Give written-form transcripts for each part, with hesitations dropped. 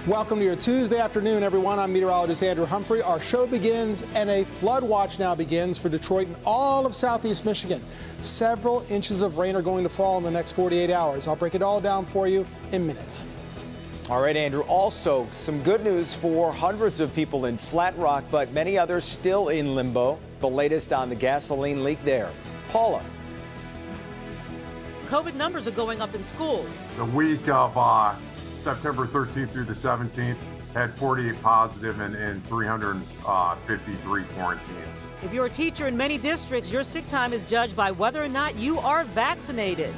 Welcome to your Tuesday afternoon, everyone. I'm meteorologist Andrew Humphrey. Our show begins, and a flood watch now begins for Detroit and all of southeast Michigan. Several inches of rain are going to fall in the next 48 hours. I'll break it all down for you in minutes. All right, Andrew. Also, some good news for hundreds of people in Flat Rock, but many others still in limbo. The latest on the gasoline leak there. Paula. COVID numbers are going up in schools. The week of September 13th through the 17th had 48 positive and 353 quarantines. If you're a teacher in many districts, your sick time is judged by whether or not you are vaccinated.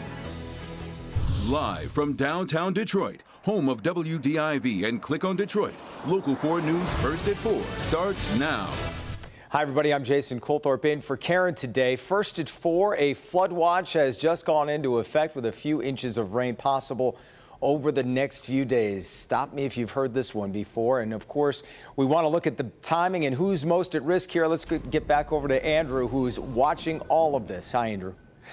Live from downtown Detroit, home of WDIV and Click on Detroit, Local 4 News First at 4 starts now. Hi, everybody. I'm Jason Colthorpe in for Karen today. First at 4, a flood watch has just gone into effect with a few inches of rain possible over the next few days. Stop me if you've heard this one before. And of course, we want to look at the timing and who's most at risk here. Let's get back over to Andrew, who's watching all of this. Hi, Andrew.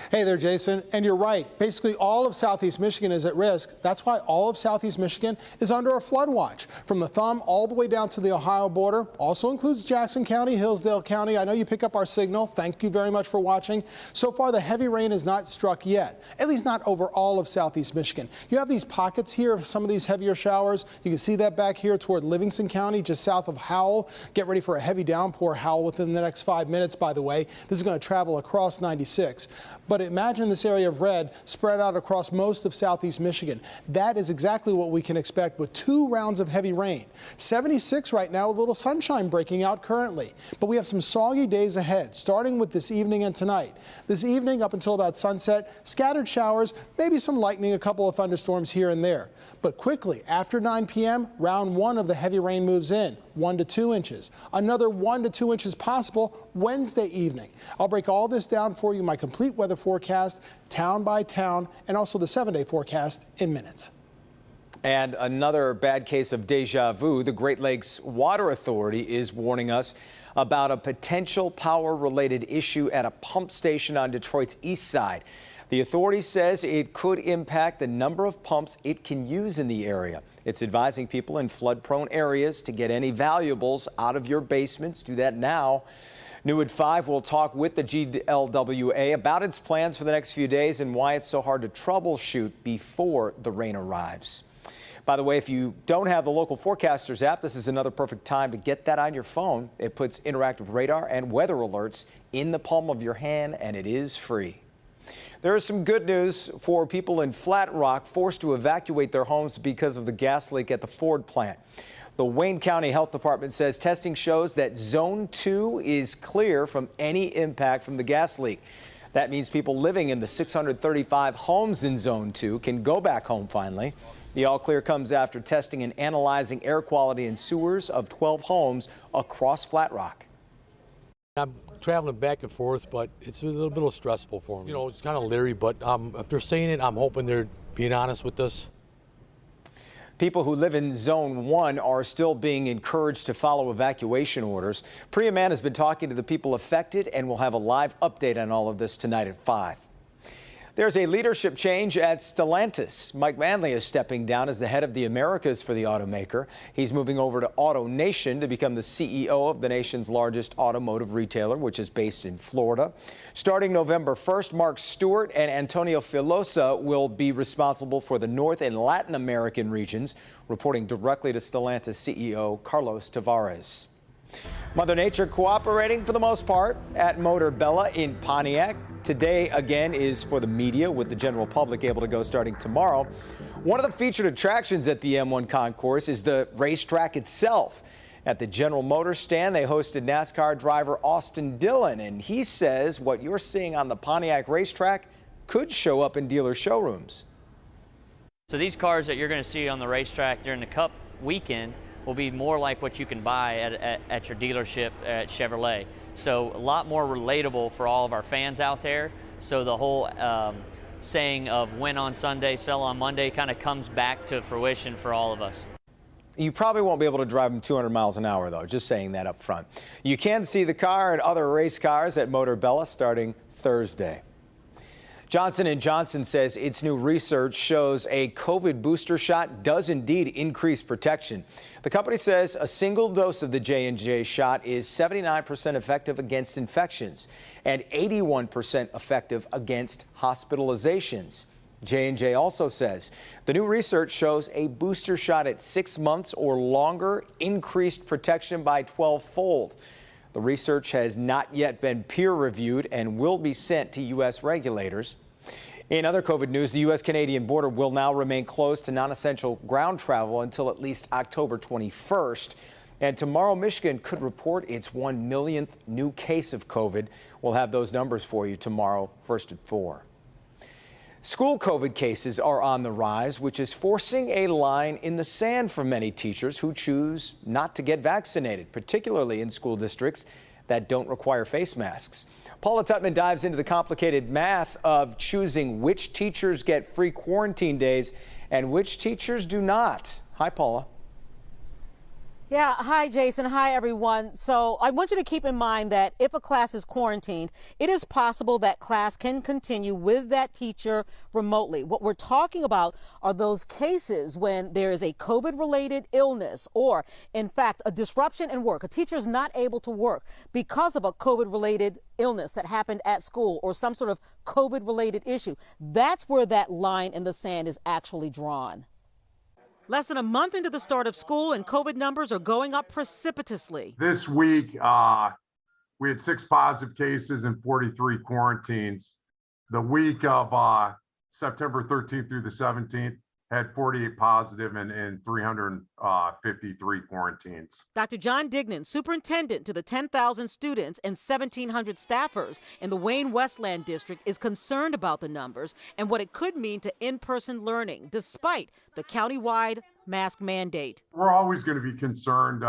Hey there, Jason. And you're right. Basically, all of southeast Michigan is at risk. That's why all of southeast Michigan is under a flood watch. From the thumb all the way down to the Ohio border. Also includes Jackson County, Hillsdale County. I know you pick up our signal. Thank you very much for watching. So far, the heavy rain is not struck yet, at least not over all of southeast Michigan. You have these pockets here of some of these heavier showers. You can see that back here toward Livingston County, just south of Howell. Get ready for a heavy downpour, Howell, within the next 5 minutes, by the way. This is going to travel across 96. But imagine this area of red spread out across most of southeast Michigan. That is exactly what we can expect with 2 rounds of heavy rain. 76 right now, a little sunshine breaking out currently. But we have some soggy days ahead, starting with this evening and tonight. This evening up until about sunset, scattered showers, maybe some lightning, a couple of thunderstorms here and there. But quickly, after 9 p.m., round 1 of the heavy rain moves in, 1 to 2 inches. Another 1 to 2 inches possible Wednesday evening. I'll break all this down for you, my complete weather forecast, town by town, and also the 7-day forecast in minutes. And another bad case of deja vu. The Great Lakes Water Authority is warning us about a potential power-related issue at a pump station on Detroit's east side. The authority says it could impact the number of pumps it can use in the area. It's advising people in flood-prone areas to get any valuables out of your basements. Do that now. New at 5, we'll talk with the GLWA about its plans for the next few days and why it's so hard to troubleshoot before the rain arrives. By the way, if you don't have the local forecasters app, this is another perfect time to get that on your phone. It puts interactive radar and weather alerts in the palm of your hand, and it is free. There is some good news for people in Flat Rock forced to evacuate their homes because of the gas leak at the Ford plant. The Wayne County Health Department says testing shows that Zone 2 is clear from any impact from the gas leak. That means people living in the 635 homes in Zone 2 can go back home finally. The all clear comes after testing and analyzing air quality in sewers of 12 homes across Flat Rock. I'm traveling back and forth, but it's a little bit stressful for me. You know, it's kind of leery, but if they're saying it, I'm hoping they're being honest with us. People who live in Zone 1 are still being encouraged to follow evacuation orders. Priya Mann has been talking to the people affected, and we'll have a live update on all of this tonight at 5. There's a leadership change at Stellantis. Mike Manley is stepping down as the head of the Americas for the automaker. He's moving over to AutoNation to become the CEO of the nation's largest automotive retailer, which is based in Florida. Starting November 1st, Mark Stewart and Antonio Filosa will be responsible for the North and Latin American regions, reporting directly to Stellantis CEO Carlos Tavares. Mother Nature cooperating for the most part at Motor Bella in Pontiac. Today, again, is for the media, with the general public able to go starting tomorrow. One of the featured attractions at the M1 Concourse is the racetrack itself. At the General Motors stand, they hosted NASCAR driver Austin Dillon, and he says what you're seeing on the Pontiac racetrack could show up in dealer showrooms. So these cars that you're going to see on the racetrack during the Cup weekend will be more like what you can buy at your dealership at Chevrolet. So a lot more relatable for all of our fans out there. So the whole saying of win on Sunday, sell on Monday kind of comes back to fruition for all of us. You probably won't be able to drive them 200 miles an hour, though, just saying that up front. You can see the car and other race cars at Motor Bella starting Thursday. Johnson & Johnson says its new research shows a COVID booster shot does indeed increase protection. The company says a single dose of the J&J shot is 79% effective against infections and 81% effective against hospitalizations. J&J also says the new research shows a booster shot at 6 months or longer increased protection by 12-fold. The research has not yet been peer-reviewed and will be sent to U.S. regulators. In other COVID news, the U.S.-Canadian border will now remain closed to non-essential ground travel until at least October 21st. And tomorrow, Michigan could report its 1 millionth new case of COVID. We'll have those numbers for you tomorrow, first at 4. School COVID cases are on the rise, which is forcing a line in the sand for many teachers who choose not to get vaccinated, particularly in school districts that don't require face masks. Paula Tutman dives into the complicated math of choosing which teachers get free quarantine days and which teachers do not. Hi, Paula. Yeah, hi, Jason. Hi, everyone. So I want you to keep in mind that if a class is quarantined, it is possible that class can continue with that teacher remotely. What we're talking about are those cases when there is a COVID-related illness or, in fact, a disruption in work. A teacher is not able to work because of a COVID-related illness that happened at school or some sort of COVID-related issue. That's where that line in the sand is actually drawn. Less than a month into the start of school and COVID numbers are going up precipitously. This week, we had 6 positive cases and 43 quarantines. The week of September 13th through the 17th had 48 positive and 353 quarantines. Dr. John Dignan, superintendent to the 10,000 students and 1,700 staffers in the Wayne Westland district, is concerned about the numbers and what it could mean to in-person learning, despite the countywide mask mandate. We're always going to be concerned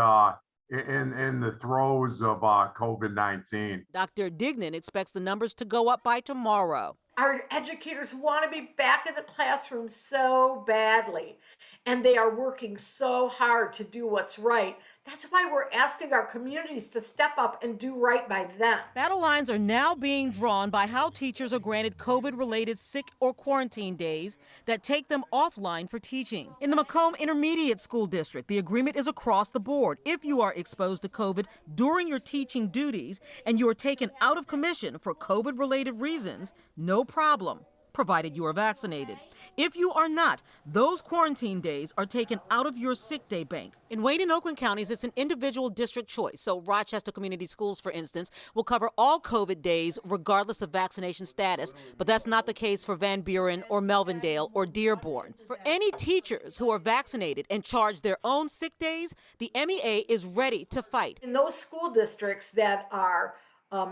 in the throes of COVID-19. Dr. Dignan expects the numbers to go up by tomorrow. Our educators want to be back in the classroom so badly, and they are working so hard to do what's right. That's why we're asking our communities to step up and do right by them. Battle lines are now being drawn by how teachers are granted COVID-related sick or quarantine days that take them offline for teaching. In the Macomb Intermediate School District, the agreement is across the board. If you are exposed to COVID during your teaching duties and you are taken out of commission for COVID-related reasons, no problem, provided you are vaccinated. If you are not, those quarantine days are taken out of your sick day bank. In Wayne and Oakland counties, it's an individual district choice. So Rochester Community Schools, for instance, will cover all COVID days regardless of vaccination status. But that's not the case for Van Buren or Melvindale or Dearborn. For any teachers who are vaccinated and charge their own sick days, the MEA is ready to fight. In those school districts that are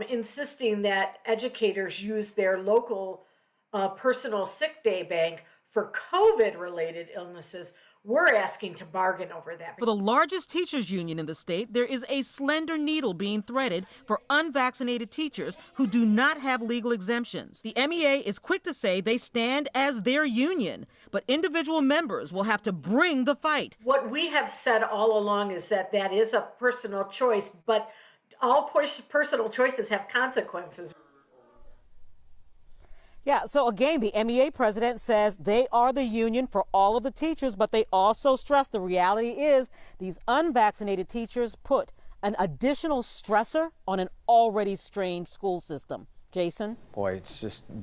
insisting that educators use their local personal sick day bank for COVID-related illnesses, we're asking to bargain over that. For the largest teachers union in the state, there is a slender needle being threaded for unvaccinated teachers who do not have legal exemptions. The MEA is quick to say they stand as their union, but individual members will have to bring the fight. What we have said all along is that that is a personal choice, but all personal choices have consequences. Yeah, so again, the MEA president says they are the union for all of the teachers, but they also stress the reality is these unvaccinated teachers put an additional stressor on an already strained school system. Jason? Boy, it's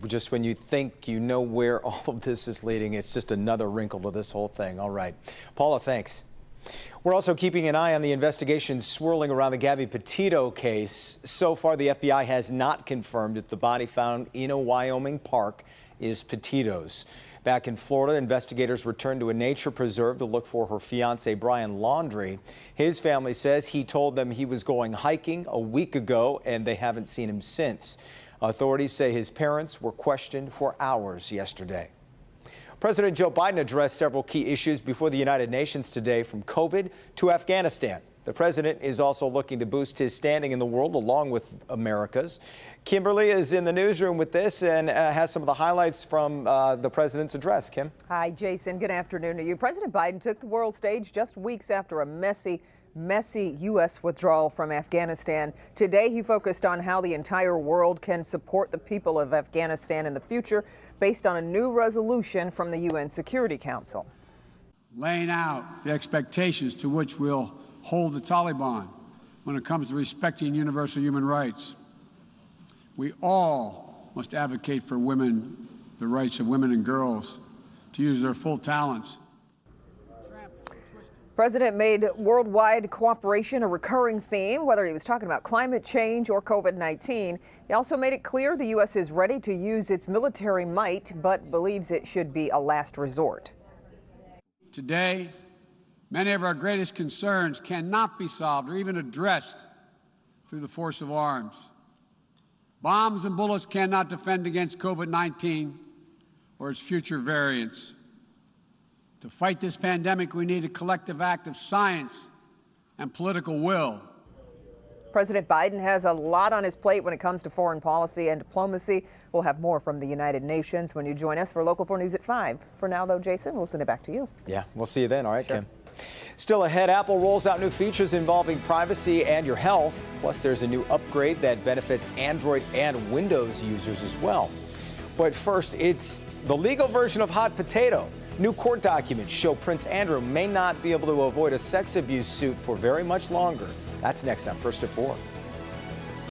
just when you think you know where all of this is leading, it's just another wrinkle to this whole thing. All right. Paula, thanks. We're also keeping an eye on the investigation swirling around the Gabby Petito case. So far, the FBI has not confirmed that the body found in a Wyoming park is Petito's. Back in Florida, investigators returned to a nature preserve to look for her fiancé, Brian Laundrie. His family says he told them he was going hiking a week ago, and they haven't seen him since. Authorities say his parents were questioned for hours yesterday. President Joe Biden addressed several key issues before the United Nations today, from COVID to Afghanistan. The president is also looking to boost his standing in the world along with America's. Kimberly is in the newsroom with this and has some of the highlights from the president's address. Kim? Hi, Jason. Good afternoon to you. President Biden took the world stage just weeks after a messy messy U.S. withdrawal from Afghanistan. Today, he focused on how the entire world can support the people of Afghanistan in the future based on a new resolution from the UN Security Council. Laying out the expectations to which we'll hold the Taliban when it comes to respecting universal human rights. We all must advocate for women, the rights of women and girls to use their full talents. President made worldwide cooperation a recurring theme, whether he was talking about climate change or COVID-19. He also made it clear the U.S. is ready to use its military might, but believes it should be a last resort. Today, many of our greatest concerns cannot be solved or even addressed through the force of arms. Bombs and bullets cannot defend against COVID-19 or its future variants. To fight this pandemic, we need a collective act of science and political will. President Biden has a lot on his plate when it comes to foreign policy and diplomacy. We'll have more from the United Nations when you join us for Local 4 News at 5. For now, though, Jason, we'll send it back to you. Yeah, we'll see you then. All right, Sure. Kim. Still ahead, Apple rolls out new features involving privacy and your health. Plus, there's a new upgrade that benefits Android and Windows users as well. But first, it's the legal version of hot potato. New court documents show Prince Andrew may not be able to avoid a sex abuse suit for very much longer. That's next on First at 4.